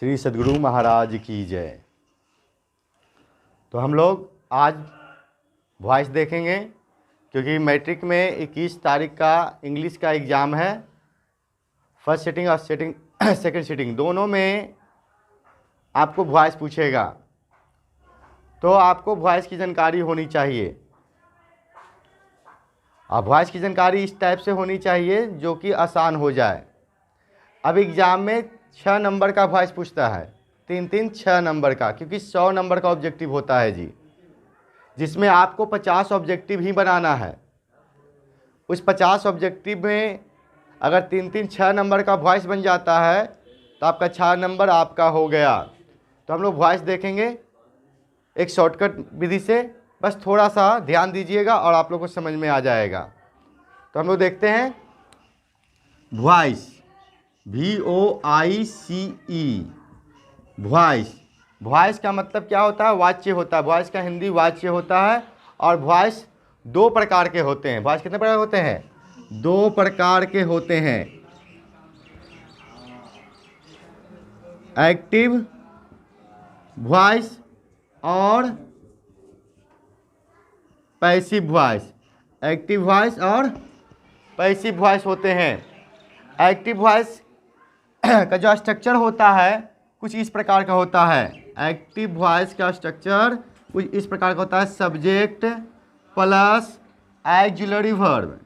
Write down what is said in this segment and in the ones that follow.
श्री सद्गुरु महाराज की जय। तो हम लोग आज वॉइस देखेंगे क्योंकि मैट्रिक में 21 तारीख का इंग्लिश का एग्ज़ाम है। फर्स्ट सिटिंग और सेकंड सिटिंग दोनों में आपको वॉइस पूछेगा, तो आपको वॉइस की जानकारी होनी चाहिए। अब वॉइस की जानकारी इस टाइप से होनी चाहिए जो कि आसान हो जाए। अब एग्ज़ाम में 6 नंबर का वॉइस पूछता है, 6 नंबर का, क्योंकि 100 नंबर का ऑब्जेक्टिव होता है जी, जिसमें आपको 50 ऑब्जेक्टिव ही बनाना है। उस 50 ऑब्जेक्टिव में अगर 6 नंबर का वॉइस बन जाता है तो आपका 6 नंबर आपका हो गया। तो हम लोग वॉइस देखेंगे एक शॉर्टकट विधि से, बस थोड़ा सा ध्यान दीजिएगा और आप लोग को समझ में आ जाएगा। तो हम लोग देखते हैं वॉइस, VOICE, वॉइस। वॉइस का मतलब क्या होता है? वाच्य होता है। वॉइस का हिंदी वाच्य होता है। और वॉइस 2 प्रकार के होते हैं। वॉइस कितने प्रकार के होते हैं? 2 प्रकार के होते हैं। एक्टिव वॉइस और पैसिव वॉइस। एक्टिव वॉइस और पैसिव वॉइस होते हैं। एक्टिव वॉइस का जो स्ट्रक्चर होता है कुछ इस प्रकार का होता है। एक्टिव वॉइस का स्ट्रक्चर कुछ इस प्रकार का होता है। Subject plus auxiliary verb,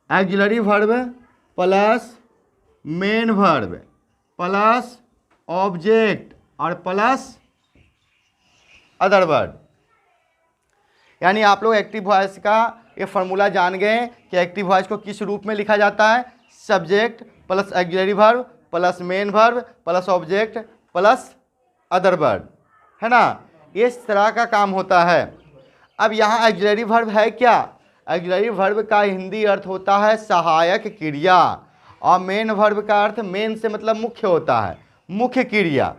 auxiliary verb plus main verb plus object और प्लस अदर वर्ड। यानी आप लोग एक्टिव वॉइस का ये फार्मूला जान गए कि एक्टिव वॉइस को किस रूप में लिखा जाता है। Subject plus auxiliary verb plus main verb plus object plus other word, है ना। इस तरह का काम होता है। अब यहाँ ऑक्सिलरी वर्ब है क्या? ऑक्सिलरी वर्ब का हिंदी अर्थ होता है सहायक क्रिया, और मेन वर्ब का अर्थ मेन से मतलब मुख्य होता है, मुख्य क्रिया,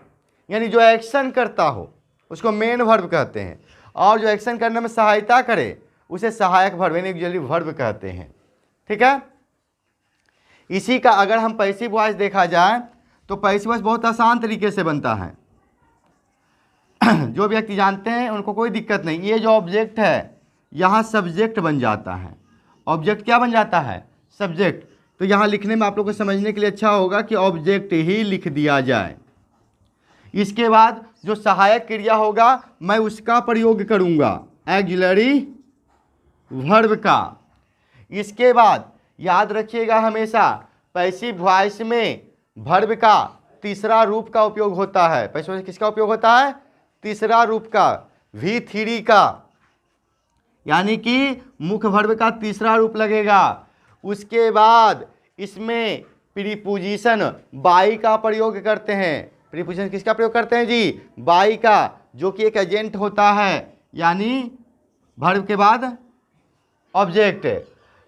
यानी जो एक्शन करता हो उसको मेन वर्ब कहते हैं, और जो एक्शन करने में सहायता करे उसे सहायक वर्ब यानी ऑक्सिलरी वर्ब कहते हैं। ठीक है। इसी का अगर हम पैसिव वॉइस देखा जाए तो पैसिव वॉइस बहुत आसान तरीके से बनता है। जो व्यक्ति जानते हैं उनको कोई दिक्कत नहीं। ये जो ऑब्जेक्ट है यहाँ सब्जेक्ट बन जाता है। ऑब्जेक्ट क्या बन जाता है? सब्जेक्ट। तो यहाँ लिखने में आप लोग को समझने के लिए अच्छा होगा कि ऑब्जेक्ट ही लिख दिया जाए। इसके बाद जो सहायक क्रिया होगा मैं उसका प्रयोग करूँगा, ऑक्सिलरी वर्ब का। इसके बाद याद रखिएगा हमेशा पैसिव वॉइस में वर्ब का तीसरा रूप का उपयोग होता है। पैसिव वॉइस किसका उपयोग होता है? तीसरा रूप का, V3 का, यानी कि मुख्य वर्ब का तीसरा रूप लगेगा। उसके बाद इसमें प्रीपोजिशन बाई का प्रयोग करते हैं। प्रीपोजिशन किसका प्रयोग करते हैं जी? बाई का, जो कि एक एजेंट होता है, यानी वर्ब के बाद ऑब्जेक्ट।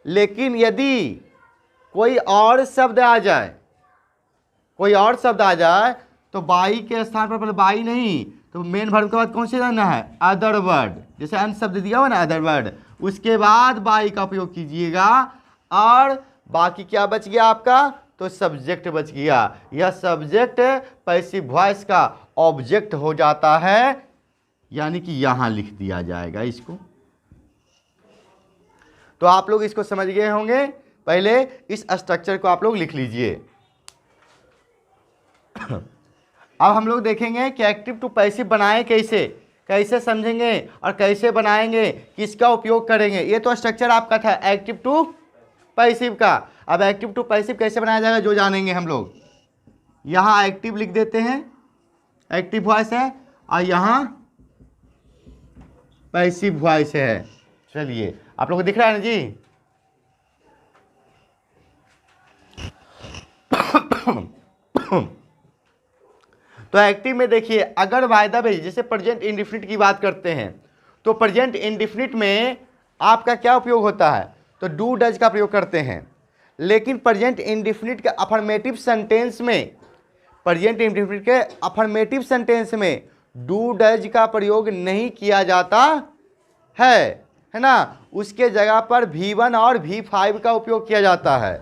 लेकिन यदि कोई और शब्द आ जाए, कोई और शब्द आ जाए तो बाई के स्थान पर पहले बाई नहीं तो मेन वर्ब के बाद कौन से रहना है? Other word. जैसे अंत शब्द दिया हुआ ना अदर वर्ड, उसके बाद बाई का उपयोग कीजिएगा। और बाकी क्या बच गया आपका? तो सब्जेक्ट बच गया। यह सब्जेक्ट पैसिव वॉइस का ऑब्जेक्ट हो जाता है, यानी कि यहां लिख दिया जाएगा इसको। तो आप लोग इसको समझ गए होंगे। पहले इस स्ट्रक्चर को आप लोग लिख लीजिए। अब हम लोग देखेंगे कि एक्टिव टू पैसिव बनाएं कैसे, कैसे समझेंगे और कैसे बनाएंगे, किसका उपयोग करेंगे। ये तो स्ट्रक्चर आपका था एक्टिव टू पैसिव का। अब एक्टिव टू पैसिव कैसे बनाया जाएगा जो जानेंगे हम लोग। यहाँ एक्टिव लिख देते हैं, एक्टिव वॉइस है, और यहाँ पैसिव वॉइस है। चलिए आप लोग को दिख रहा है ना जी। तो एक्टिव में देखिए, अगर वायदा भाई जैसे प्रेजेंट इंडेफिनिट की बात करते हैं तो प्रेजेंट इंडेफिनिट में आपका क्या उपयोग होता है? तो डू डज का प्रयोग करते हैं। लेकिन प्रेजेंट इंडेफिनिट के अफर्मेटिव सेंटेंस में, प्रेजेंट इंडेफिनिट के अफर्मेटिव सेंटेंस में डू डज का प्रयोग नहीं किया जाता है ना। उसके जगह पर V1 और V5 का उपयोग किया जाता है।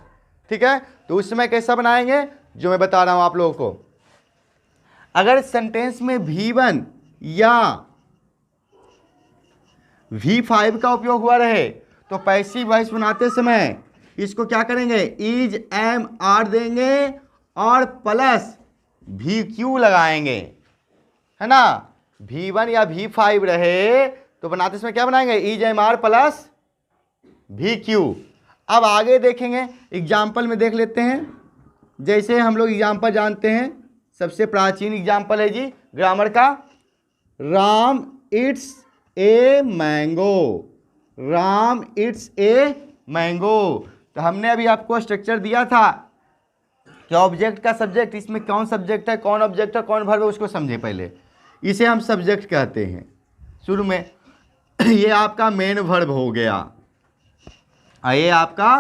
ठीक है। तो उसमें कैसा बनाएंगे जो मैं बता रहा हूं आप लोगों को। अगर सेंटेंस में V1 या V5 का उपयोग हुआ रहे तो पैसिव वॉइस बनाते समय इसको क्या करेंगे, इज, एम, आर देंगे और प्लस VQ लगाएंगे, है ना। V1 या V5 रहे तो बनाते समय क्या बनाएंगे, is, am, are plus VQ। अब आगे देखेंगे, एग्जाम्पल में देख लेते हैं। जैसे हम लोग एग्जाम्पल जानते हैं, सबसे प्राचीन एग्जाम्पल है जी ग्रामर का, Ram it's a mango, Ram it's a mango. तो हमने अभी आपको स्ट्रक्चर दिया था कि ऑब्जेक्ट का सब्जेक्ट, इसमें कौन सब्जेक्ट है, कौन ऑब्जेक्ट है, कौन वर्ब है, उसको समझे पहले। इसे हम सब्जेक्ट कहते हैं शुरू में। ये आपका मेन वर्ब हो गया, ये आपका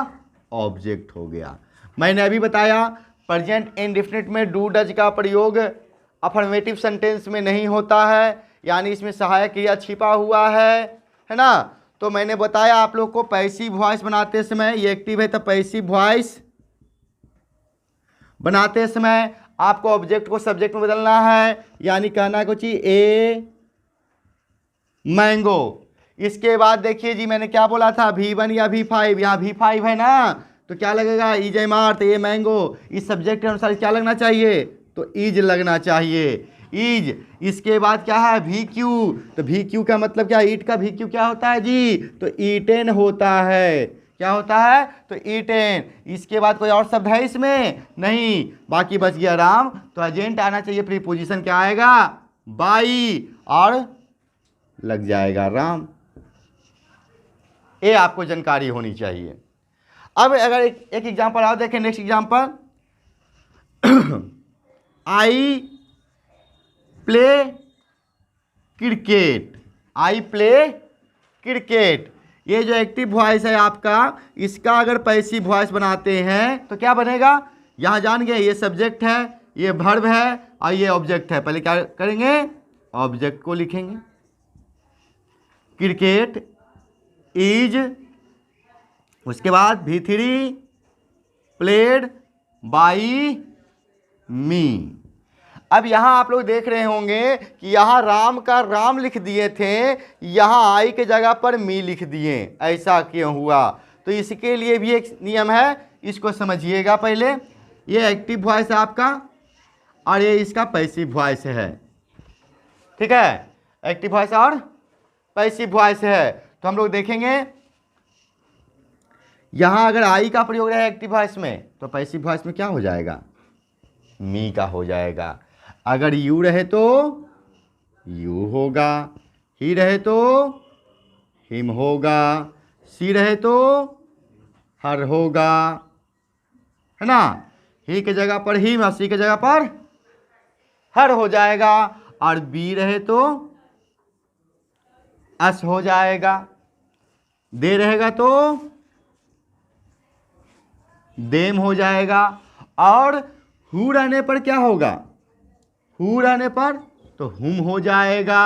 ऑब्जेक्ट हो गया। मैंने अभी बताया प्रेजेंट इंडेफिनिट में डू डज का प्रयोग अफर्मेटिव सेंटेंस में नहीं होता है, यानी इसमें सहायक क्रिया छिपा हुआ है ना। तो मैंने बताया आप लोग को पैसिव वॉइस बनाते समय, ये एक्टिव है तो पैसिव वॉइस बनाते समय आपको ऑब्जेक्ट को सब्जेक्ट में बदलना है, यानी कहना कुछ ए मैंगो। इसके बाद देखिए जी मैंने क्या बोला था, V1 या V5, यहाँ V5 है ना तो क्या लगेगा, इज, एम, आर, तो ये मैंगो इस सब्जेक्ट के अनुसार क्या लगना चाहिए, तो इज लगना चाहिए, इज। इसके बाद क्या है VQ, तो VQ का मतलब क्या, ईट का VQ क्या होता है जी, तो ईटेन होता है। क्या होता है, तो ईटेन। इसके बाद कोई और शब्द है इसमें नहीं, बाकी बच गया राम। तो एजेंट आना चाहिए, प्रीपोजिशन क्या आएगा, बाई, और लग जाएगा राम। ये आपको जानकारी होनी चाहिए। अब अगर एक एग्जांपल आप देखें, next example, I play cricket, I play cricket. ये जो एक्टिव वॉइस है आपका, इसका अगर पैसिव वॉइस बनाते हैं तो क्या बनेगा, यहां जान गए ये सब्जेक्ट है, ये वर्ब है और ये ऑब्जेक्ट है। पहले क्या करेंगे, ऑब्जेक्ट को लिखेंगे, क्रिकेट इज, उसके बाद V3 प्लेड बाई मी। अब यहां आप लोग देख रहे होंगे कि यहां राम का राम लिख दिए थे, यहां आई के जगह पर मी लिख दिए। ऐसा क्यों हुआ, तो इसके लिए भी एक नियम है, इसको समझिएगा पहले। ये एक्टिव वॉइस है आपका और ये इसका पैसिव वॉइस है, ठीक है। एक्टिव वॉइस और पैसिव वॉइस है। तो हम लोग देखेंगे यहां अगर आई का प्रयोग रहे एक्टिव वॉइस में तो पैसिव वॉइस में क्या हो जाएगा, मी का हो जाएगा। अगर यू रहे तो यू होगा, ही रहे तो हिम होगा, सी रहे तो हर होगा, है ना। ही के जगह पर हिम और सी के जगह पर हर हो जाएगा। और बी रहे तो अस हो जाएगा, दे रहेगा तो देम हो जाएगा। और हु रहने पर क्या होगा, हु रहने पर तो हुम हो जाएगा।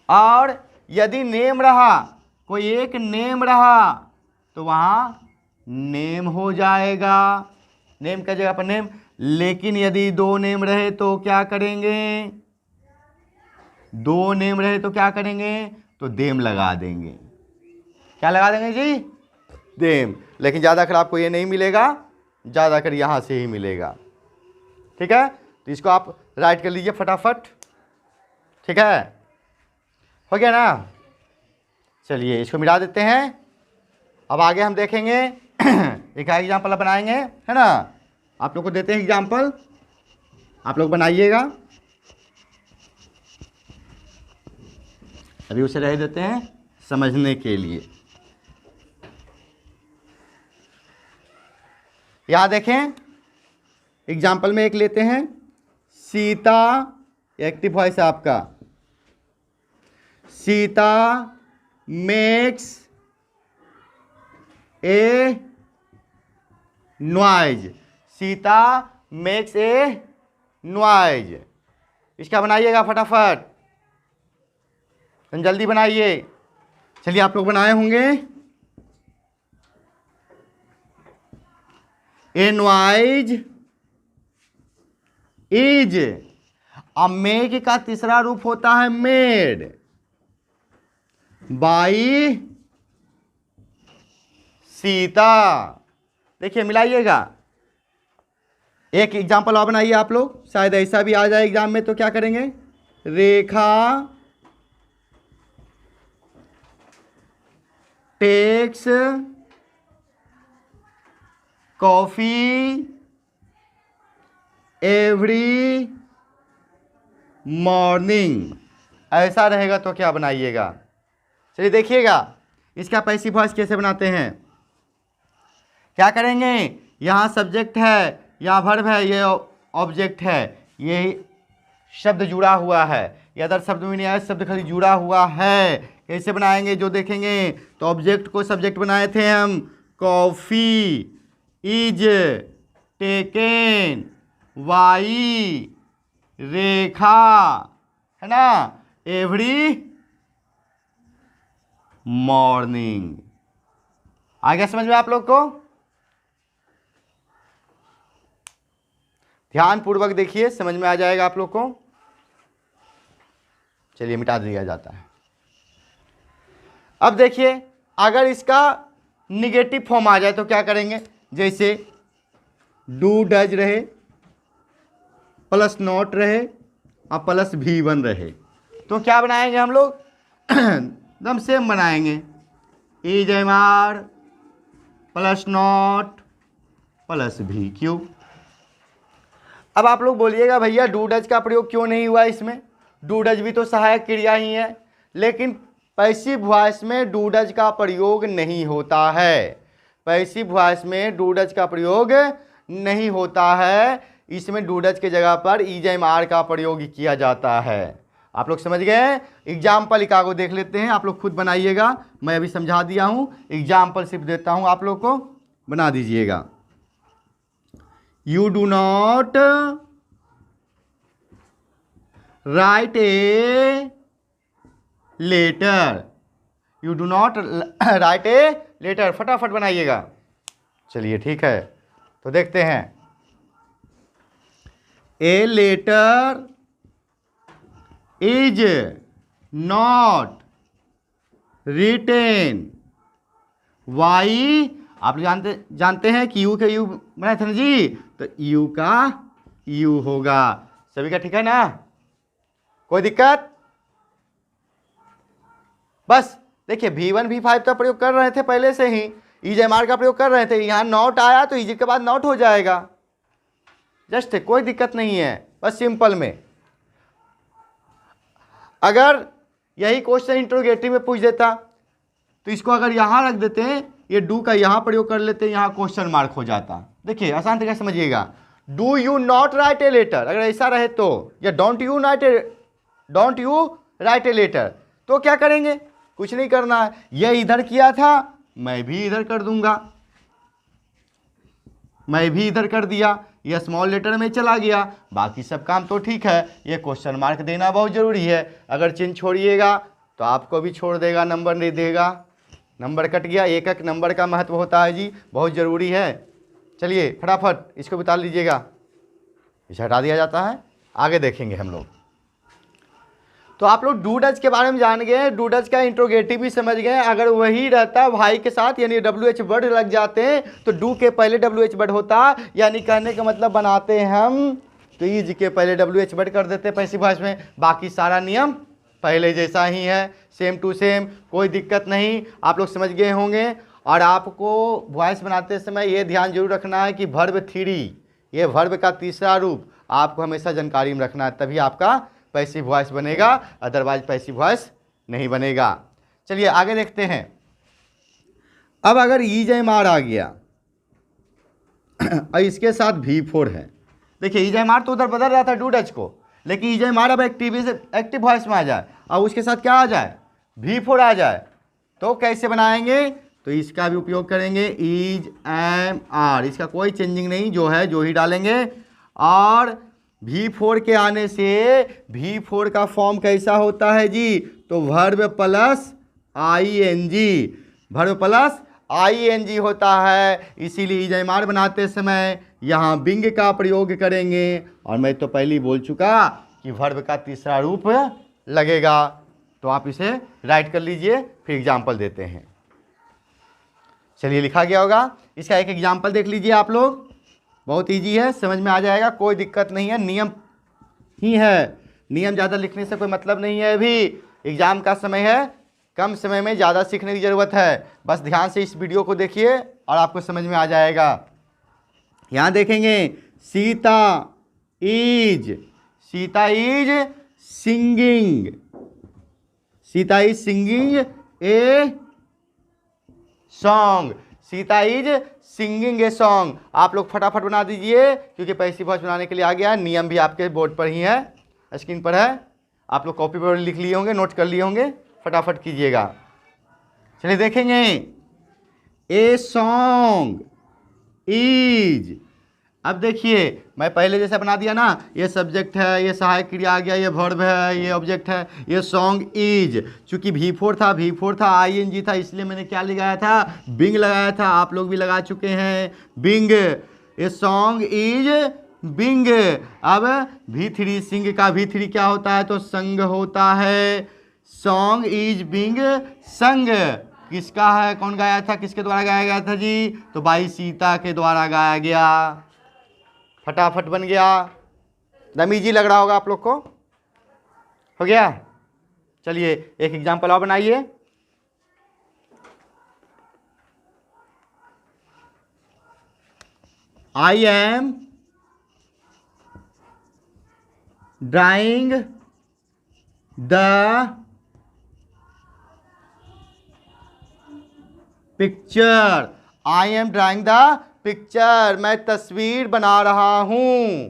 और यदि नेम रहा, कोई एक नेम रहा तो वहां नेम हो जाएगा, नेम का जगह पर नेम। लेकिन यदि दो नेम रहे तो क्या करेंगे, दो नेम रहे तो क्या करेंगे, तो देम लगा देंगे। क्या लगा देंगे जी, देम। लेकिन ज़्यादातर आपको ये नहीं मिलेगा, ज़्यादातर यहाँ से ही मिलेगा, ठीक है। तो इसको आप राइट कर लीजिए फटाफट, ठीक है, हो गया ना। चलिए इसको मिटा देते हैं। अब आगे हम देखेंगे एक एग्जाम्पल बनाएंगे, है ना। आप लोग को देते हैं एग्जाम्पल, आप लोग बनाइएगा। अभी उसे रह देते हैं समझने के लिए। यहां देखें एग्जाम्पल में एक लेते हैं, सीता, एक्टिव वॉइस है आपका, Sita makes a noise, Sita makes a noise. इसका बनाइएगा फटाफट, जल्दी बनाइए। चलिए आप लोग बनाए होंगे, ए नॉइज इज। अब मेक का तीसरा रूप होता है मेड, बाई सीता। देखिए मिलाइएगा, एक एग्जाम्पल और बनाइए आप लोग, शायद ऐसा भी आ जाए एग्जाम में। तो क्या करेंगे, रेखा टेक्स कॉफी एवरी मॉर्निंग, ऐसा रहेगा तो क्या बनाइएगा। चलिए देखिएगा इसका पैसिव वॉइस कैसे बनाते हैं। क्या करेंगे, यहाँ सब्जेक्ट है, यहाँ वर्ब है, ये ऑब्जेक्ट है, ये शब्द जुड़ा हुआ है, ये अदर शब्द में नहीं आया, शब्द खाली जुड़ा हुआ है। कैसे बनाएंगे जो देखेंगे, तो ऑब्जेक्ट को सब्जेक्ट बनाए थे हम, कॉफी इज टेकन वाई रेखा, है ना, एवरी मॉर्निंग। आ गया समझ में आप लोग को। ध्यान पूर्वक देखिए, समझ में आ जाएगा आप लोग को। चलिए मिटा दिया जाता है। अब देखिए अगर इसका निगेटिव फॉर्म आ जाए तो क्या करेंगे, जैसे डू डज रहे, प्लस नॉट रहे और प्लस V1 रहे, तो क्या बनाएंगे हम लोग, एकदम सेम बनाएंगे, is am are plus not plus VQ। अब आप लोग बोलिएगा भैया डू डज का प्रयोग क्यों नहीं हुआ इसमें, डू डज भी तो सहायक क्रिया ही है, लेकिन पैसिव वॉइस में डू डज का प्रयोग नहीं होता है, पैसिव वॉइस में डू डज का प्रयोग नहीं होता है। इसमें डू डज के जगह पर इज एम आर का प्रयोग किया जाता है। आप लोग समझ गए। एग्जाम्पल एक आगो देख लेते हैं, आप लोग खुद बनाइएगा, मैं अभी समझा दिया हूं, एग्जाम्पल सिर्फ देता हूं, आप लोग को बना दीजिएगा। You do not write a letter, you do not write a letter, फटाफट बनाइएगा। चलिए ठीक है, तो देखते हैं। A letter is not written by, आप लोग जानते हैं कि यू के यू बनाए थे ना जी, तो यू का यू होगा। सभी का ठीक है ना, कोई दिक्कत। बस देखिए V1 V5 का प्रयोग कर रहे थे पहले से ही, इज एम आर का प्रयोग कर रहे थे, यहाँ नॉट आया तो इज के बाद नॉट हो जाएगा, जस्ट कोई दिक्कत नहीं है, बस सिंपल में। अगर यही क्वेश्चन इंट्रोगेटिव में पूछ देता तो इसको अगर यहाँ रख देते हैं, ये डू का यहाँ प्रयोग कर लेते हैं, यहाँ क्वेश्चन मार्क हो जाता। देखिए आसान तरीके से समझिएगा, do you not write a letter, अगर ऐसा रहे तो, या don't you write a letter, तो क्या करेंगे, कुछ नहीं करना है, ये इधर किया था मैं भी इधर कर दूंगा, मैं भी इधर कर दिया, ये स्मॉल लेटर में चला गया, बाकी सब काम तो ठीक है। ये क्वेश्चन मार्क देना बहुत ज़रूरी है, अगर चिन्ह छोड़िएगा तो आपको भी छोड़ देगा, नंबर नहीं देगा, नंबर कट गया। एक एक नंबर का महत्व होता है जी, बहुत ज़रूरी है। चलिए फटाफट इसको बता लीजिएगा, इसे हटा दिया जाता है, आगे देखेंगे हम लोग। तो आप लोग डू डज के बारे में जान गए, डू डज का इंट्रोगेटिव भी समझ गए। अगर वही रहता भाई के साथ, यानी WH वर्ड लग जाते हैं, तो डू के पहले WH वर्ड होता, यानी कहने का मतलब बनाते हैं हम, तो इज के पहले WH वर्ड कर देते पैसिव वॉइस में। बाकी सारा नियम पहले जैसा ही है, सेम टू सेम, कोई दिक्कत नहीं, आप लोग समझ गए होंगे। और आपको वॉइस बनाते समय ये ध्यान जरूर रखना है कि वर्ब 3, ये वर्ब का तीसरा रूप आपको हमेशा जानकारी में रखना है, तभी आपका पैसिव वॉइस बनेगा, अदरवाइज पैसिव वॉइस नहीं बनेगा। चलिए आगे देखते हैं। अब अगर इज एम आर आ गया और इसके साथ V4 है, देखिए इज एम आर तो उधर बदल रहा था डू डज को, लेकिन इज एम आर अब एक्टिव वॉइस में आ जाए और उसके साथ क्या आ जाए, V4 आ जाए, तो कैसे बनाएंगे, तो इसका भी उपयोग करेंगे, इज एम आर, इसका कोई चेंजिंग नहीं, जो है जो ही डालेंगे। और V4 के आने से V4 का फॉर्म कैसा होता है जी, तो verb plus ING, verb plus ing होता है, इसीलिए इजयमार बनाते समय यहाँ बिंग का प्रयोग करेंगे। और मैं तो पहले ही बोल चुका कि वर्ब का तीसरा रूप लगेगा, तो आप इसे राइट कर लीजिए, फिर एग्जाम्पल देते हैं। चलिए लिखा गया होगा, इसका एक एग्जाम्पल देख लीजिए आप लोग, बहुत इजी है, समझ में आ जाएगा, कोई दिक्कत नहीं है, नियम ही है, नियम ज़्यादा लिखने से कोई मतलब नहीं है। अभी एग्जाम का समय है, कम समय में ज़्यादा सीखने की ज़रूरत है, बस ध्यान से इस वीडियो को देखिए और आपको समझ में आ जाएगा। यहाँ देखेंगे Sita is singing, Sita is singing a song, Sita is singing a song. आप लोग फटाफट बना दीजिए, क्योंकि पैसिव वॉइस बनाने के लिए आ गया, नियम भी आपके बोर्ड पर ही है, स्क्रीन पर है, आप लोग कॉपी पर लिख लिए होंगे, नोट कर लिए होंगे, फटाफट कीजिएगा। चलिए देखेंगे, ए सॉन्ग इज, अब देखिए मैं पहले जैसा बना दिया ना, ये सब्जेक्ट है, ये सहायक क्रिया आ गया, ये वर्ब है, ये ऑब्जेक्ट है, ये सॉन्ग इज, चूंकि V4 था ing था, इसलिए मैंने क्या लगाया था, बिंग लगाया था, आप लोग भी लगा चुके हैं बिंग। ये सॉन्ग इज बिंग। अब V3 सिंग का V3 क्या होता है, तो संग होता है, सॉन्ग इज बिंग संग, किसका है, कौन गाया था, किसके द्वारा गाया गया था जी, तो भाई सीता के द्वारा गाया गया, फटाफट बन गया। दम इजी लग रहा होगा आप लोग को, हो गया। चलिए एक एग्जांपल और बनाइए, I am drawing the picture, I am drawing the picture, मैं तस्वीर बना रहा हूं।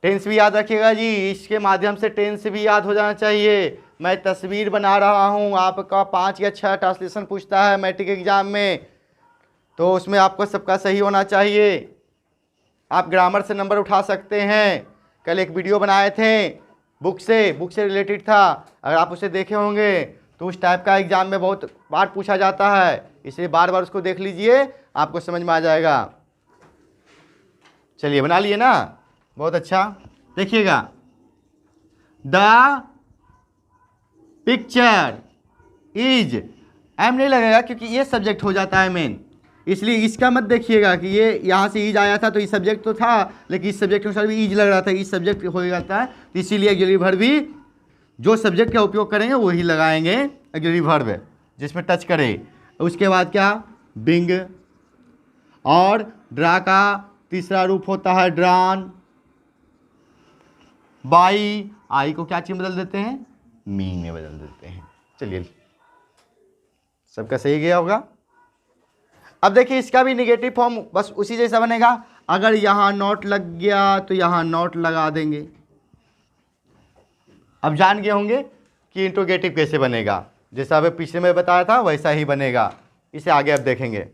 टेंस भी याद रखिएगा जी, इसके माध्यम से टेंस भी याद हो जाना चाहिए। मैं तस्वीर बना रहा हूं, आपका 5 या 6 ट्रांसलेशन पूछता है मैट्रिक एग्जाम में, तो उसमें आपको सबका सही होना चाहिए। आप ग्रामर से नंबर उठा सकते हैं, कल एक वीडियो बनाए थे बुक से रिलेटेड था, अगर आप उसे देखे होंगे तो उस टाइप का एग्जाम में बहुत बार पूछा जाता है, इसलिए बार बार उसको देख लीजिए, आपको समझ में आ जाएगा। चलिए बना लिए ना, बहुत अच्छा। देखिएगा, द पिक्चर इज, एम नहीं लगेगा क्योंकि ये सब्जेक्ट हो जाता है मेन, इसलिए इसका मत देखिएगा कि ये यहाँ से ईज आया था तो इस सब्जेक्ट तो था, लेकिन इस सब्जेक्ट के अनुसार भी ईज लग रहा था, इस सब्जेक्ट हो जाता है, तो इसीलिए ऑक्सिलरी वर्ब भी जो सब्जेक्ट का उपयोग करेंगे वही लगाएंगे, ऑक्सिलरी वर्ब जिसमें टच करे। उसके बाद क्या, बिंग, और ड्रा का तीसरा रूप होता है ड्रान, बाई, आई को क्या चीज बदल देते हैं, मी में बदल देते हैं। चलिए सबका सही गया होगा। अब देखिए इसका भी निगेटिव फॉर्म बस उसी जैसा बनेगा, अगर यहां नॉट लग गया तो यहां नॉट लगा देंगे। अब जान गए होंगे कि इंट्रोगेटिव कैसे बनेगा, जैसा अभी पिछले में बताया था वैसा ही बनेगा, इसे आगे अब देखेंगे।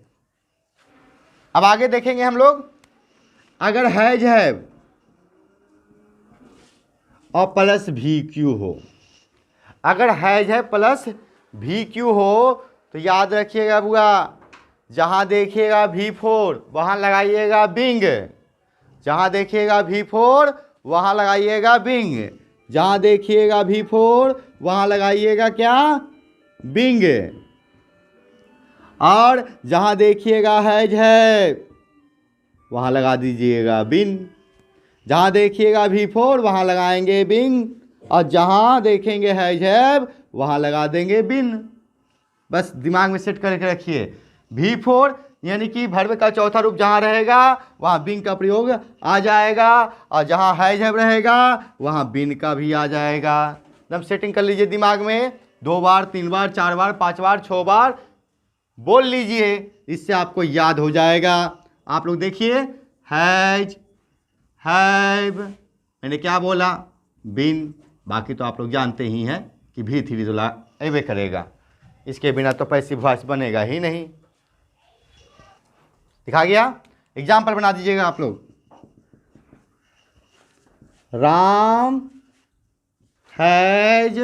अब आगे देखेंगे हम लोग, अगर हैज हैव और प्लस भी क्यू हो, अगर हैज है प्लस भी क्यू हो तो याद रखिएगा बुआ, जहाँ देखिएगा V4 वहाँ लगाइएगा बिंग, जहाँ देखिएगा V4 वहाँ लगाइएगा बिंग, जहाँ देखिएगा V4 वहाँ लगाइएगा क्या, बिंग, और जहाँ देखिएगा हैज है वहाँ लगा दीजिएगा बिन, जहाँ देखिएगा V4 वहाँ लगाएंगे बिंग, और जहाँ देखेंगे हैज हैव वहाँ लगा देंगे बिन। बस दिमाग में सेट करके रखिए, V4 यानी कि वर्ब का चौथा रूप जहाँ रहेगा वहाँ बिन का प्रयोग आ जाएगा, और जहाँ हैज हैव रहेगा वहाँ बिन का भी आ जाएगा। एकदम सेटिंग कर लीजिए दिमाग में, 2 बार 3 बार 4 बार 5 बार 6 बार बोल लीजिए, इससे आपको याद हो जाएगा। आप लोग देखिए, हैज हैव मैंने क्या बोला, बिन, बाकी तो आप लोग जानते ही हैं कि V3 तो अबे करेगा, इसके बिना तो पैसिव वॉइस बनेगा ही नहीं। दिखा गया, एग्जाम्पल बना दीजिएगा आप लोग, Ram has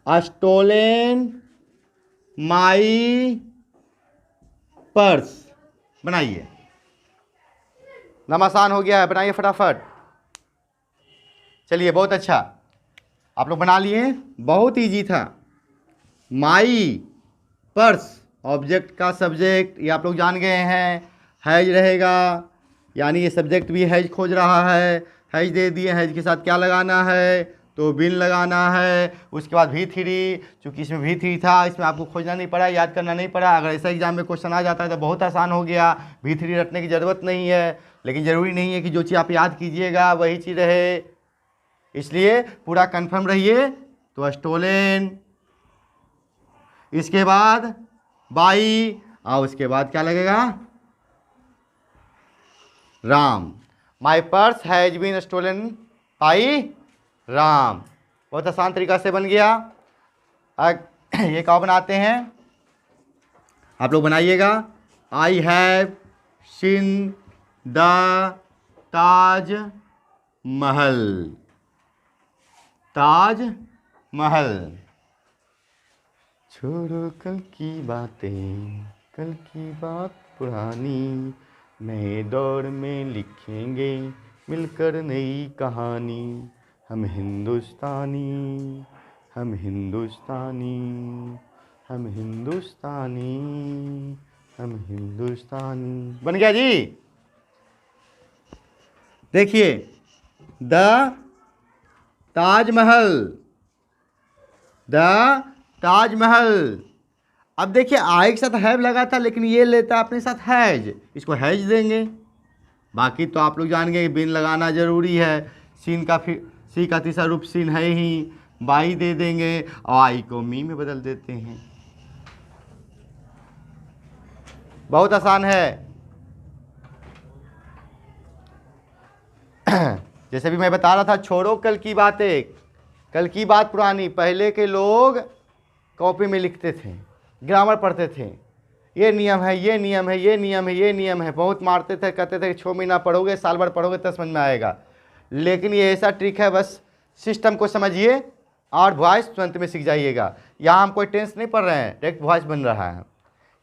stolen my purse. बनाइए, नाम आसान हो गया है, बनाइए फटाफट। चलिए बहुत अच्छा, आप लोग बना लिए, बहुत इजी था। माई पर्स ऑब्जेक्ट का सब्जेक्ट, ये आप लोग जान गए हैं। हैज रहेगा, यानी ये सब्जेक्ट भी हैज खोज रहा है। हैज दे दिए, हैज के साथ क्या लगाना है, तो बिन लगाना है। उसके बाद V3, चूँकि इसमें V3 था, इसमें आपको खोजना नहीं पड़ा, याद करना नहीं पड़ा। अगर ऐसा एग्जाम में क्वेश्चन आ जाता है तो बहुत आसान हो गया, V3 रटने की ज़रूरत नहीं है। लेकिन ज़रूरी नहीं है कि जो चीज़ आप याद कीजिएगा वही चीज़ रहे, इसलिए पूरा कन्फर्म रहिए। तो स्टोलन, इसके बाद बाई, और उसके बाद क्या लगेगा, Ram. My purse has been stolen by Ram. बहुत आसान तरीका से बन गया। ये क्या बनाते हैं, आप लोग बनाइएगा। आई have seen the Taj Mahal. Taj Mahal. छोड़ो कल की बातें, कल की बात पुरानी, नए दौर में लिखेंगे मिलकर नई कहानी। हम हिंदुस्तानी, हम हिंदुस्तानी, हम हिंदुस्तानी, हम हिंदुस्तानी। बन गया जी। देखिए, द ताजमहल, द ताजमहल। अब देखिए, आई के साथ हैव लगा था, लेकिन ये लेता अपने साथ हैज, इसको हैज देंगे। बाकी तो आप लोग जान गए, बिन लगाना जरूरी है। सीन का फिर सी का तीसरा रूप सीन है ही, बाई दे देंगे और आई को मी में बदल देते हैं। बहुत आसान है। जैसे भी मैं बता रहा था, छोड़ो कल की बातें, कल की बात पुरानी। पहले के लोग कॉपी में लिखते थे, ग्रामर पढ़ते थे, ये नियम है, ये नियम है, ये नियम है, ये नियम है। बहुत मारते थे, कहते थे 6 महीना पढ़ोगे, साल भर पढ़ोगे तब समझ में आएगा। लेकिन ये ऐसा ट्रिक है, बस सिस्टम को समझिए और वॉइस तुरंत में सीख जाइएगा। यहाँ हम कोई टेंस नहीं पढ़ रहे हैं, डायरेक्ट वॉइस बन रहा है।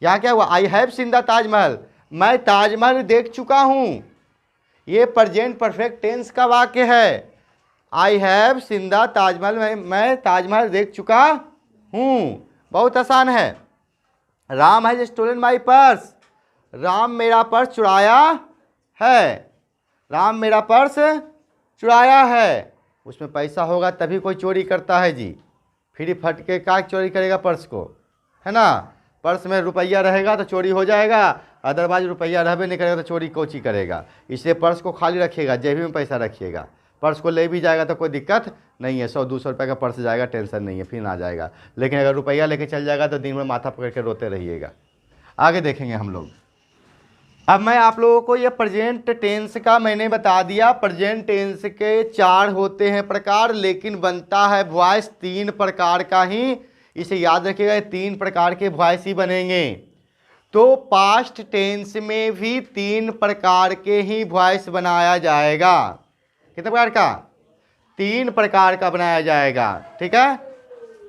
यहाँ क्या हुआ, आई हैव सीन द ताजमहल, मैं ताजमहल देख चुका हूँ। ये प्रेजेंट परफेक्ट टेंस का वाक्य है। I have seen the Taj Mahal, मैं ताजमहल देख चुका हूँ। बहुत आसान है। Ram has stolen my purse, Ram मेरा पर्स चुराया है। राम मेरा पर्स चुराया है। उसमें पैसा होगा तभी कोई चोरी करता है जी। फ्री फट के क्या चोरी करेगा पर्स को, है ना। पर्स में रुपया रहेगा तो चोरी हो जाएगा, अदरवाइज रुपया रहबे नहीं करेगा तो चोरी कोची करेगा। इसलिए पर्स को खाली रखिएगा, जेब में पैसा रखिएगा। पर्स को ले भी जाएगा तो कोई दिक्कत नहीं है, 100-200 रुपये का पर्स जाएगा, टेंशन नहीं है, फिर ना जाएगा। लेकिन अगर रुपया लेके चल जाएगा तो दिन भर माथा पकड़ के रोते रहिएगा। आगे देखेंगे हम लोग। अब मैं आप लोगों को ये प्रेजेंट टेंस का मैंने बता दिया। प्रेजेंट टेंस के 4 होते हैं प्रकार, लेकिन बनता है वॉइस 3 प्रकार का ही। इसे याद रखिएगा, 3 प्रकार के वॉइस ही बनेंगे। तो पास्ट टेंस में भी 3 प्रकार के ही वॉइस बनाया जाएगा। कितने प्रकार का, 3 प्रकार का बनाया जाएगा, ठीक है।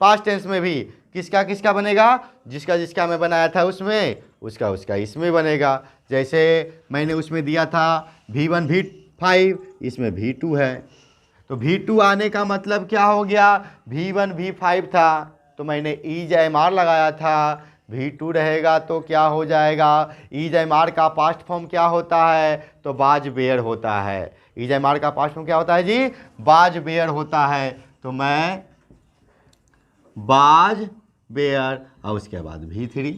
पास्ट टेंस में भी किसका किसका बनेगा, जिसका जिसका मैं बनाया था उसमें, उसका उसका इसमें बनेगा। जैसे मैंने उसमें दिया था V1 V5, इसमें V2 है। तो V2 आने का मतलब क्या हो गया, V1 V5 था तो मैंने EJMR लगाया था। V2 रहेगा तो क्या हो जाएगा, EJMR का पास्ट फॉर्म क्या होता है, तो वाज वेयर होता है। EJMR का पास्ट फॉर्म क्या होता है जी, वाज वेयर होता है। तो मैं वाज वेयर और उसके बाद V3।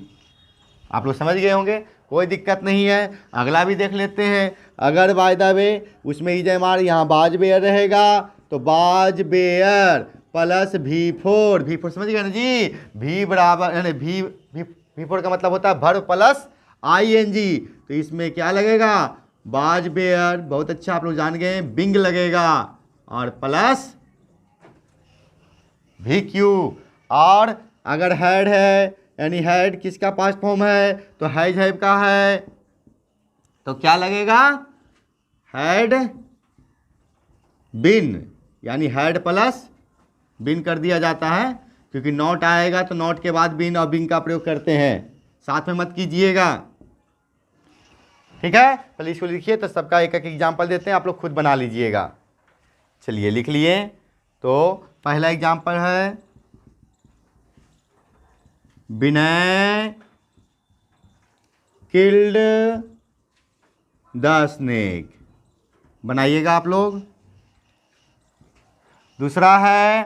आप लोग समझ गए होंगे, कोई दिक्कत नहीं है। अगला भी देख लेते हैं। अगर बाय द वे उसमें EJMR यहाँ वाज वेयर रहेगा तो वाज वेयर प्लस V4 समझ गए ना जी। V बराबर यानी V4 का मतलब होता है वर्ब प्लस ING। तो इसमें क्या लगेगा, वाज वेयर, बहुत अच्छा आप लोग जान गए, बिंग लगेगा और प्लस VQ। और अगर हैड है, यानी हैड किसका पास्ट फॉर्म है, तो हैज हैव का है, तो क्या लगेगा, हैड बिन, यानी हैड प्लस बिन कर दिया जाता है। क्योंकि नॉट आएगा तो नॉट के बाद बीन और बिंग का प्रयोग करते हैं, साथ में मत कीजिएगा। ठीक है, पहले इसको लिखिए, तो सबका एक एक एग्जाम्पल देते हैं, आप लोग खुद बना लीजिएगा। चलिए लिख लिए। तो पहला एग्जाम्पल है विनय किल्ड द स्नेक, बनाइएगा आप लोग। दूसरा है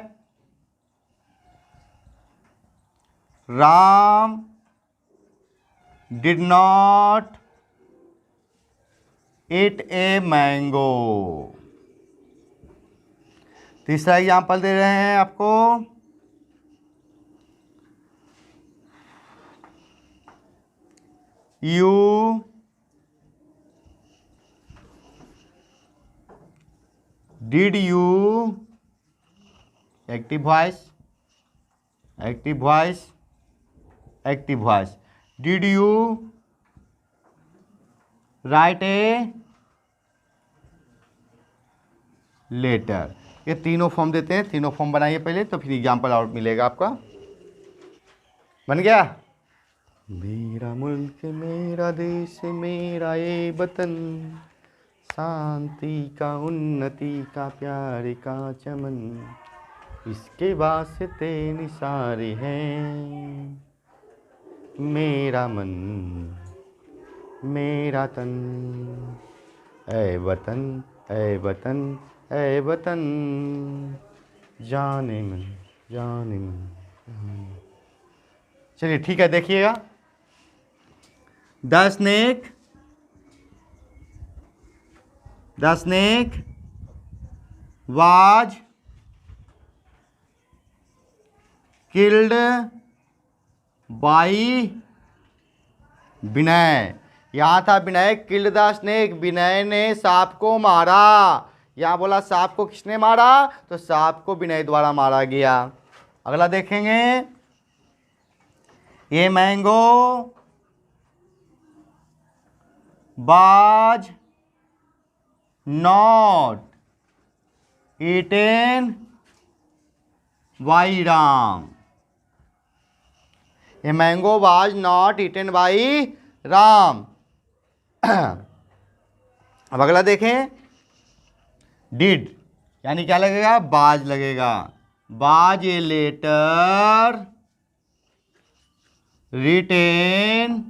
Ram did not eat a mango. तीसरा एग्जाम्पल दे रहे हैं आपको, you did you, active voice, active voice, active voice, did you write a letter. ये तीनों फॉर्म देते हैं, तीनों फॉर्म बनाइए पहले, तो फिर एग्जाम्पल और मिलेगा आपका। बन गया। मेरा मुल्क मेरा देश मेरा ये वतन, शांति का उन्नति का प्यार का चमन, इसके वास्ते निसारे हैं मेरा मन मेरा तन, ऐ वतन ऐ वतन ऐ वतन, जाने मन जाने मन। चलिए ठीक है, देखिएगा। The snake was killed by Vinay. यहाँ था Vinay killed the snake, Vinay ने सांप को मारा। यहाँ बोला सांप को किसने मारा, तो सांप को विनय द्वारा मारा गया। अगला देखेंगे, ये मैंगो बाज नॉट ईटेन बाई राम। ये mango was not eaten by Ram. अब अगला देखें, डिड यानी क्या लगेगा, बाज लगेगा। Was a letter written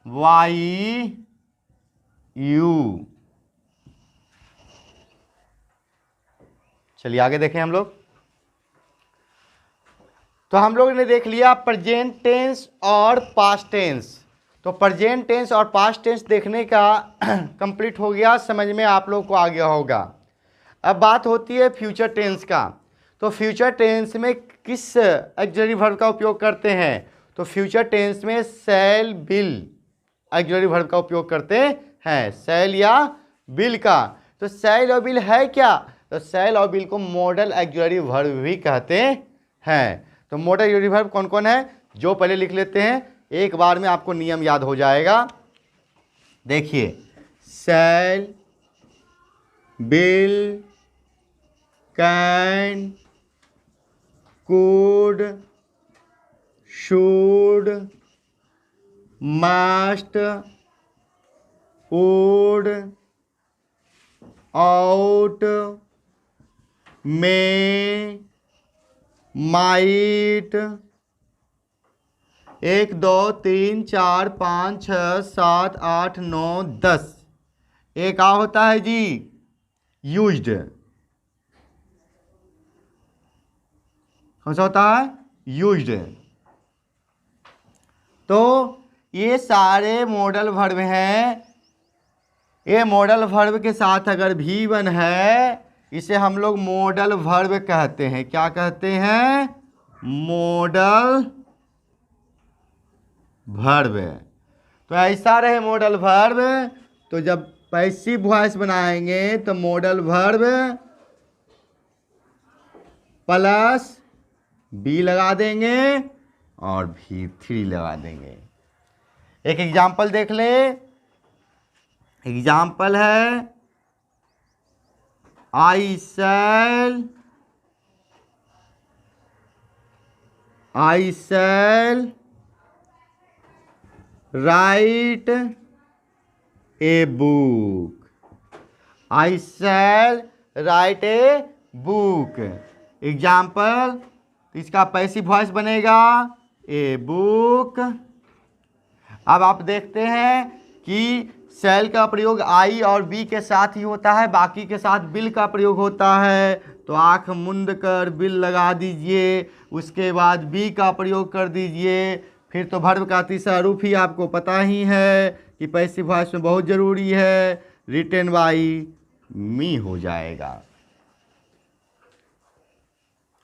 by you. चलिए आगे देखें हम लोग। तो हम लोग ने देख लिया प्रेजेंट टेंस और पास्ट टेंस। तो प्रेजेंट टेंस और पास्ट टेंस देखने का कंप्लीट हो गया, समझ में आप लोग को आ गया होगा। अब बात होती है फ्यूचर टेंस का। तो फ्यूचर टेंस में किस ऑक्सिलरी वर्ब का उपयोग करते हैं, तो फ्यूचर टेंस में शैल विल ऑक्सिलरी वर्ब का उपयोग करते हैं, शैल या विल का। तो शैल और विल है क्या, तो शैल और विल को मॉडल ऑक्सिलरी वर्ब भी कहते हैं। तो मॉडल ऑक्सिलरी वर्ब कौन कौन है, जो पहले लिख लेते हैं, एक बार में आपको नियम याद हो जाएगा। देखिए, shall, will, can, could, should, must, would, ought, may, might. 1 2 3 4 5 6 7 8 9 10। एक आ होता है जी यूज्ड, कौन सा होता है, यूज्ड। तो ये सारे मॉडल वर्ब हैं। ये मॉडल वर्ब के साथ अगर भी वन है, इसे हम लोग मॉडल वर्ब कहते हैं। क्या कहते हैं, मॉडल वर्ब। तो ऐसा रहे मॉडल वर्ब, तो जब पैसिव वॉइस बनाएंगे तो मॉडल वर्ब प्लस बी लगा देंगे और V3 लगा देंगे। एक एग्जाम्पल देख ले। एग्जाम्पल है I shall write a book. I shall write a book. Example, तो इसका पैसिव वॉइस बनेगा ए बुक। अब आप देखते हैं कि शैल का प्रयोग आई और बी के साथ ही होता है, बाकी के साथ बिल का प्रयोग होता है। तो आंख मूंद कर बिल लगा दीजिए, उसके बाद बी का प्रयोग कर दीजिए। फिर तो वर्ब का तीसरा रूप ही आपको पता ही है कि पैसिव वॉइस में बहुत ज़रूरी है, रिटन बाई मी हो जाएगा।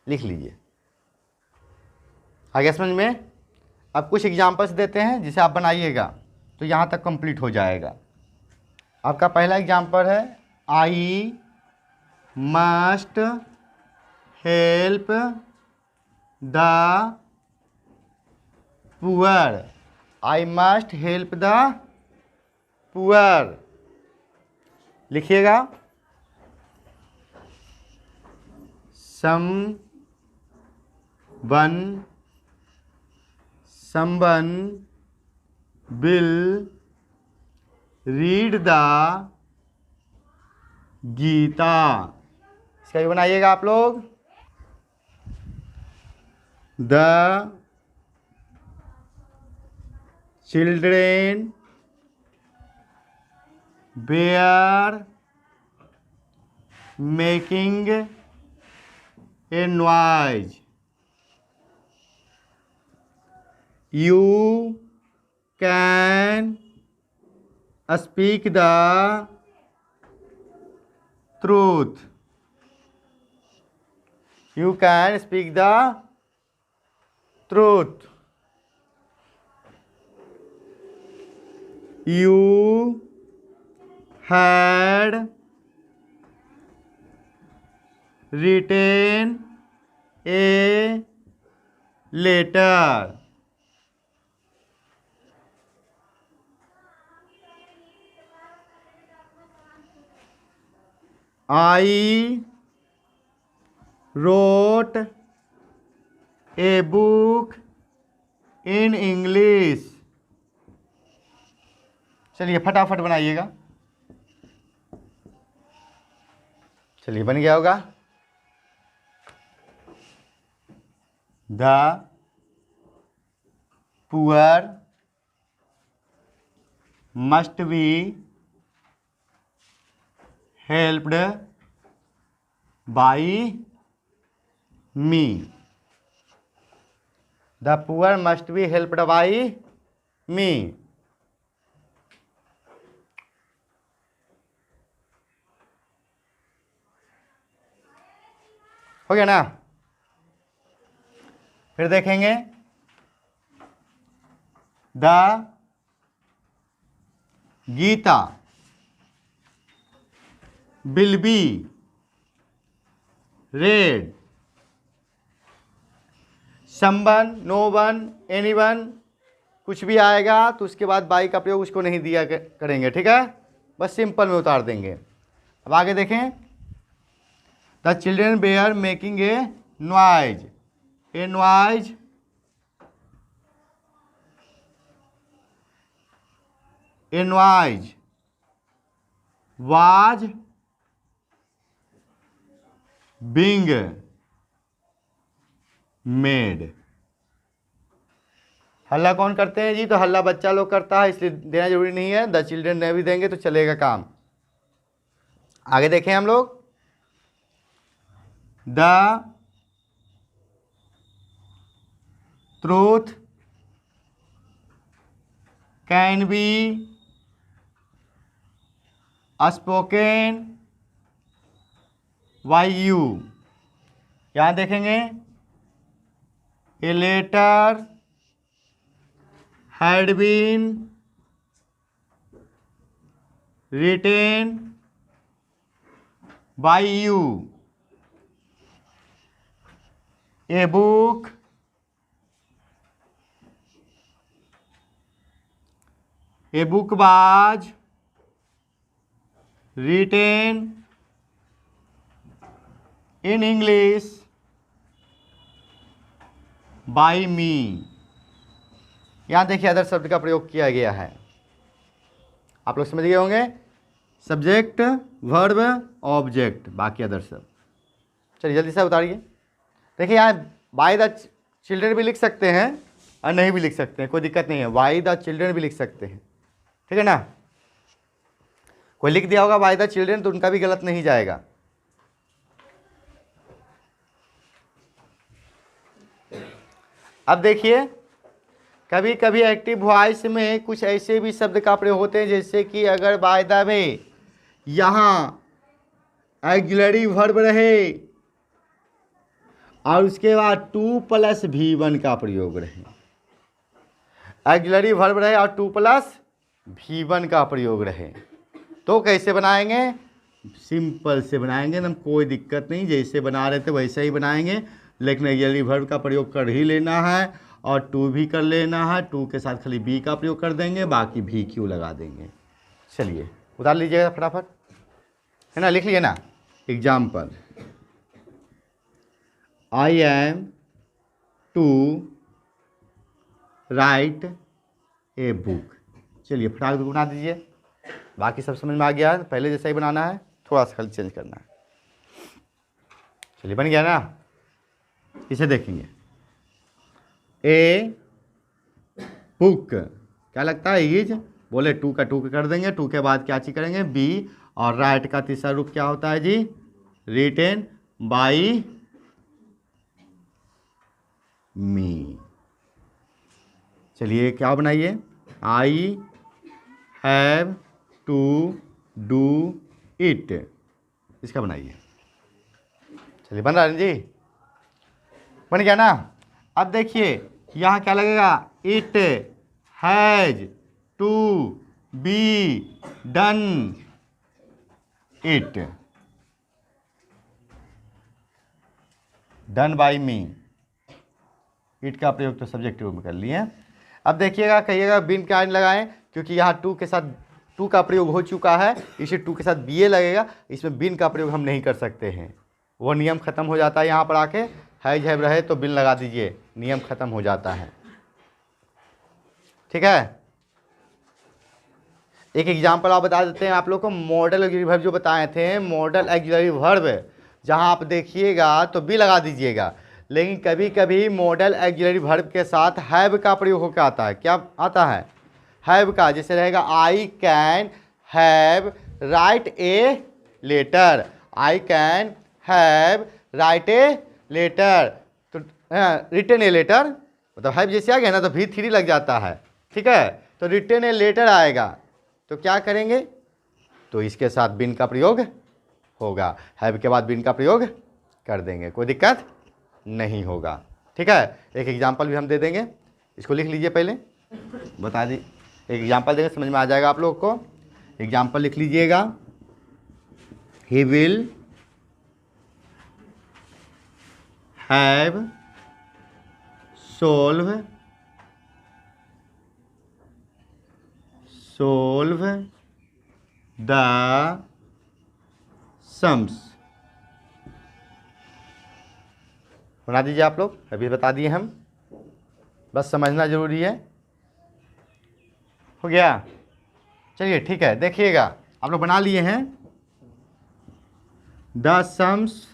लिख लीजिए, आगे समझ में। अब कुछ एग्जाम्पल्स देते हैं जिसे आप बनाइएगा तो यहाँ तक कंप्लीट हो जाएगा। आपका पहला एग्जाम्पल है, I must help the poor. I must help the poor. लिखिएगा, someone will read the Gita. इसका भी बनाइएगा आप लोग। The children were making a noise. You can speak the truth. You can speak the truth. You had written a letter. I wrote a book in English. चलिए फटाफट बनाइएगा। चलिए बन गया होगा। The poor must be helped by me. The poor must be helped by me. हो गया ना। फिर देखेंगे, the Gita will be read. Someone, no one, anyone, कुछ भी आएगा तो उसके बाद बाई का प्रयोग उसको नहीं दिया करेंगे, ठीक है, बस सिंपल में उतार देंगे। अब आगे देखें, the children were making a noise. A noise, a noise was being made. हल्ला कौन करते हैं जी? तो हल्ला बच्चा लोग करता है, इसलिए देना जरूरी नहीं है। द चिल्ड्रेन ने भी देंगे तो चलेगा काम। आगे देखें हम लोग, the truth can be spoken by you. यहाँ देखेंगे, a letter had been written by you. A book was written in English by me. यहां देखिए अदर शब्द का प्रयोग किया गया है, आप लोग समझ गए होंगे। सब्जेक्ट, वर्ब, ऑब्जेक्ट, बाकी अदर सब। चलिए जल्दी से उतारिए। देखिए यहाँ बाय द चिल्ड्रन भी लिख सकते हैं और नहीं भी लिख सकते हैं, कोई दिक्कत नहीं है। बाय द चिल्ड्रन भी लिख सकते हैं, ठीक है ना। कोई लिख दिया होगा बाय द चिल्ड्रन तो उनका भी गलत नहीं जाएगा। अब देखिए कभी कभी एक्टिव वॉइस में कुछ ऐसे भी शब्द का प्रयोग होते हैं, जैसे कि अगर बाय द वे यहाँ ऑक्सिलरी वर्ब रहे और उसके बाद 2 + V1 का प्रयोग रहे, ऑक्सिलरी वर्ब रहे और 2 + V1 का प्रयोग रहे, तो कैसे बनाएंगे? सिंपल से बनाएंगे ना, कोई दिक्कत नहीं, जैसे बना रहे थे वैसे ही बनाएंगे। लेकिन ऑक्सिलरी वर्ब का प्रयोग कर ही लेना है और टू भी कर लेना है। टू के साथ खाली बी का प्रयोग कर देंगे, बाकी भी क्यू लगा देंगे। चलिए उतार लीजिएगा फटाफट, है ना, लिख लिए ना। Example, I am to write a book. चलिए फटाफट बना दीजिए, बाकी सब समझ में आ गया है। पहले जैसा ही बनाना है, थोड़ा सा खाली चेंज करना है। चलिए बन गया ना। इसे देखेंगे, ए बुक क्या लगता है? इज, बोले टू का टू कर देंगे, टू के बाद क्या चीज करेंगे? बी, और राइट का तीसरा रूप क्या होता है जी? रिटेन बाई मी। चलिए क्या बनाइए? I have to do it, इसका बनाइए। चलिए बन रहा है जी, बन गया ना। अब देखिए यहाँ क्या लगेगा? It has to be done it, done by me. It का प्रयोग तो सब्जेक्ट में कर लिए। अब देखिएगा, कहिएगा बिन क्या लगाएं, क्योंकि यहाँ टू के साथ टू का प्रयोग हो चुका है, इसे टू के साथ बी ए लगेगा। इसमें बिन का प्रयोग हम नहीं कर सकते हैं, वो नियम खत्म हो जाता है। यहाँ पर आके हैज हैव रहे तो बिन लगा दीजिए, नियम खत्म हो जाता है, ठीक है। एक एग्जांपल आप बता देते हैं आप लोग को। मॉडल ऑक्सिलरी वर्ब जो बताए थे, मॉडल ऑक्सिलरी वर्ब, जहाँ आप देखिएगा तो बी लगा दीजिएगा। लेकिन कभी कभी मॉडल ऑक्सिलरी वर्ब के साथ हैव का प्रयोग होकर आता है। क्या आता है? हैव का। जैसे रहेगा I can have write a letter, I can have write a letter, तो रिटन ए लेटर, मतलब हैव जैसे आ गया ना तो V3 लग जाता है, ठीक है। तो रिटन ए लेटर आएगा, तो क्या करेंगे? तो इसके साथ बिन का प्रयोग होगा, हैव के बाद बिन का प्रयोग कर देंगे, कोई दिक्कत नहीं होगा, ठीक है। एक एग्जांपल भी हम दे देंगे, इसको लिख लीजिए पहले, बता दी। एक एग्जांपल देंगे, समझ में आ जाएगा आप लोग को। एग्जांपल लिख लीजिएगा, he will have solve the sums. बना दीजिए आप लोग, अभी बता दिए हम, बस समझना जरूरी है। हो गया? चलिए ठीक है, देखिएगा आप लोग बना लिए हैं। The sums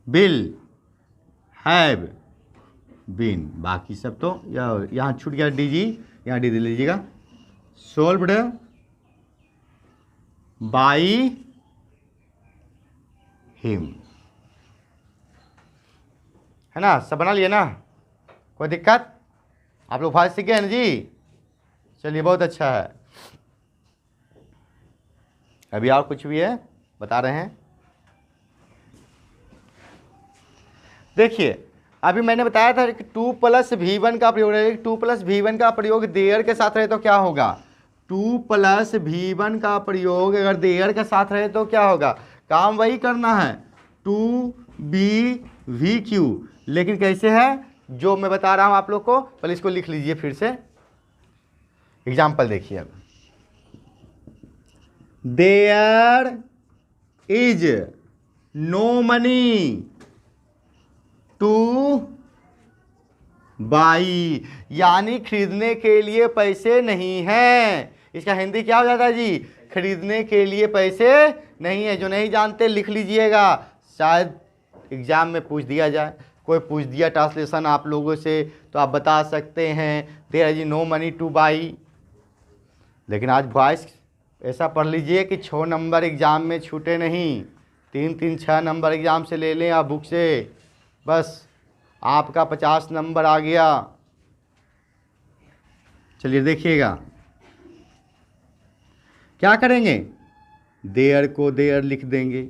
bill have been, बाकी सब तो यहाँ छूट गया डी जी, यहाँ डी दे लीजिएगा। सोल्व्ड बाई हिम, है ना, सब बना लिए ना, कोई दिक्कत? आप लोग फास्ट सीख गए ना जी? चलिए बहुत अच्छा है। अभी और कुछ भी है बता रहे हैं। देखिए अभी मैंने बताया था कि 2 + V1 का प्रयोग है। 2 + V1 का प्रयोग देयर के साथ रहे तो क्या होगा? 2 + V1 का प्रयोग अगर देयर के साथ रहे तो क्या होगा? काम वही करना है, 2BVQ, लेकिन कैसे है जो मैं बता रहा हूं आप लोग को। पहले इसको लिख लीजिए फिर से। एग्जाम्पल देखिए, अब there is no money to buy, यानी खरीदने के लिए पैसे नहीं हैं। इसका हिंदी क्या हो जाता है जी? खरीदने के लिए पैसे नहीं है। जो नहीं जानते लिख लीजिएगा, शायद एग्जाम में पूछ दिया जाए। कोई पूछ दिया ट्रांसलेशन आप लोगों से तो आप बता सकते हैं there is no money to buy. लेकिन आज वॉइस ऐसा पढ़ लीजिए कि 6 नंबर एग्ज़ाम में छूटे नहीं, 3 6 नंबर एग्ज़ाम से ले लें आप बुक से, बस आपका 50 नंबर आ गया। चलिए देखिएगा क्या करेंगे। देयर को देयर लिख देंगे,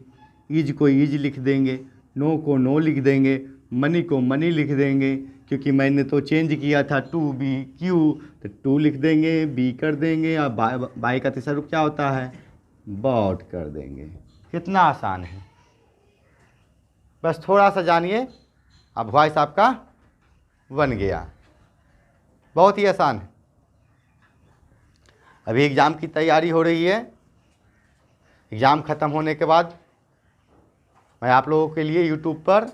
इज को इज लिख देंगे, नो को नो लिख देंगे, मनी को मनी लिख देंगे, क्योंकि मैंने तो चेंज किया था टू बी क्यू, तो टू लिख देंगे, बी कर देंगे, और बाई का तीसरा रूप क्या होता है? बॉट कर देंगे। कितना आसान है, बस थोड़ा सा जानिए, अब वॉइस आपका बन गया। बहुत ही आसान है। अभी एग्ज़ाम की तैयारी हो रही है। एग्ज़ाम ख़त्म होने के बाद मैं आप लोगों के लिए यूट्यूब पर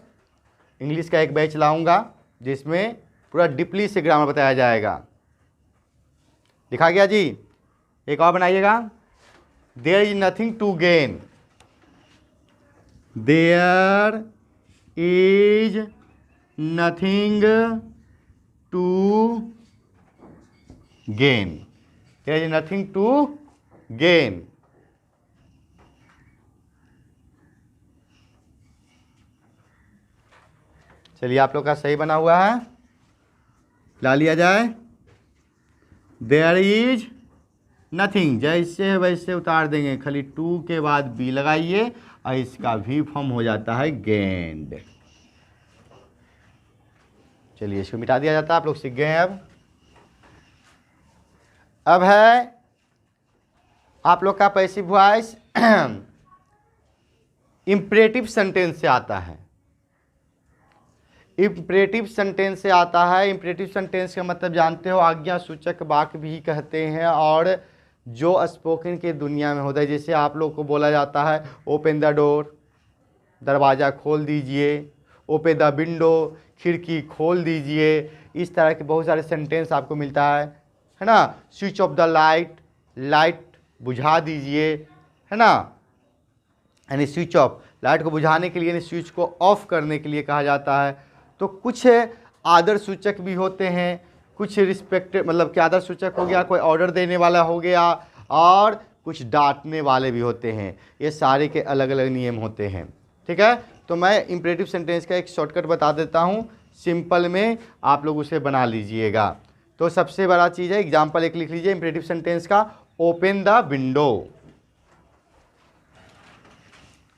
इंग्लिश का एक बैच लाऊंगा जिसमें पूरा डीपली से ग्रामर बताया जाएगा। लिखा गया जी? एक और बनाइएगा, there is nothing to gain. There is nothing to gain. There is nothing to gain. चलिए आप लोग का सही बना हुआ है, ला लिया जाए। देयर इज नथिंग, जैसे वैसे उतार देंगे, खाली टू के बाद बी लगाइए और इसका भी फॉर्म हो जाता है गेंड। चलिए इसको मिटा दिया जाता है, आप लोग सीख गए हैं। अब है आप लोग का पैसिव वॉइस इंपरेटिव सेंटेंस से आता है। इंपरेटिव सेंटेंस से आता है। इंपरेटिव सेंटेंस का मतलब जानते हो, आज्ञा सूचक वाक्य भी कहते हैं, और जो स्पोकन के दुनिया में होता है। जैसे आप लोग को बोला जाता है ओपन द डोर, दरवाज़ा खोल दीजिए, ओपन द विंडो, खिड़की खोल दीजिए। इस तरह के बहुत सारे सेंटेंस आपको मिलता है ना। Switch off the light, light बुझा दीजिए, है ना। यानी स्विच ऑफ, लाइट को बुझाने के लिए, यानी स्विच को ऑफ करने के लिए कहा जाता है। तो कुछ आदर सूचक भी होते हैं, कुछ रिस्पेक्ट, मतलब कि आदर सूचक हो गया, कोई ऑर्डर देने वाला हो गया, और कुछ डांटने वाले भी होते हैं। ये सारे के अलग अलग नियम होते हैं, ठीक है। तो मैं इंपरेटिव सेंटेंस का एक शॉर्टकट बता देता हूँ, सिंपल में आप लोग उसे बना लीजिएगा। तो सबसे बड़ा चीज़ है, एग्जाम्पल एक लिख लीजिए इंपरेटिव सेंटेंस का, open the window.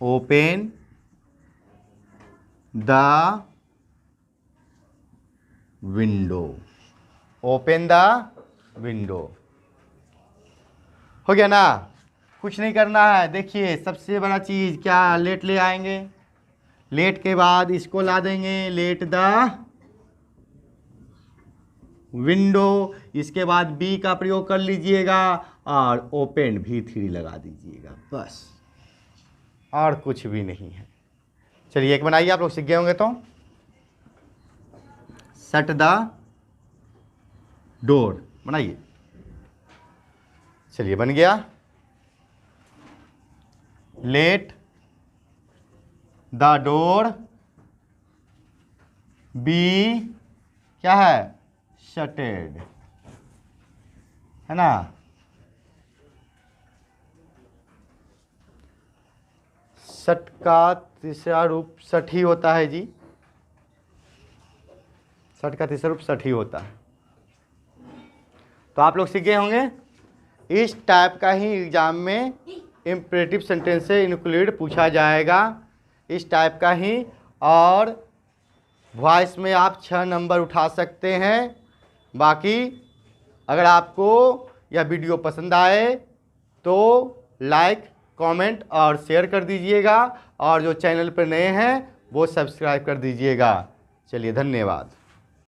Open the window, open the window. हो गया ना। कुछ नहीं करना है। देखिए सबसे बड़ा चीज़ क्या, लेट ले आएंगे, लेट के बाद इसको ला देंगे, लेट द विंडो। इसके बाद बी का प्रयोग कर लीजिएगा और ओपन भी 3 लगा दीजिएगा, बस, और कुछ भी नहीं है। चलिए एक बनाइए, आप लोग सीख गए होंगे। तो शट द डोर बनाइए। चलिए बन गया। लेट द डोर बी क्या है, शटेड, है ना। शट का तीसरा रूप शट ही होता है जी। शट का तीसरा रूप शट ही होता है। तो आप लोग सीख गए होंगे। इस टाइप का ही एग्जाम में इंपरेटिव सेंटेंस से इंक्लूड पूछा जाएगा, इस टाइप का ही। और वॉइस में आप 6 नंबर उठा सकते हैं। बाकी अगर आपको यह वीडियो पसंद आए तो लाइक, कमेंट और शेयर कर दीजिएगा, और जो चैनल पर नए हैं वो सब्सक्राइब कर दीजिएगा। चलिए धन्यवाद।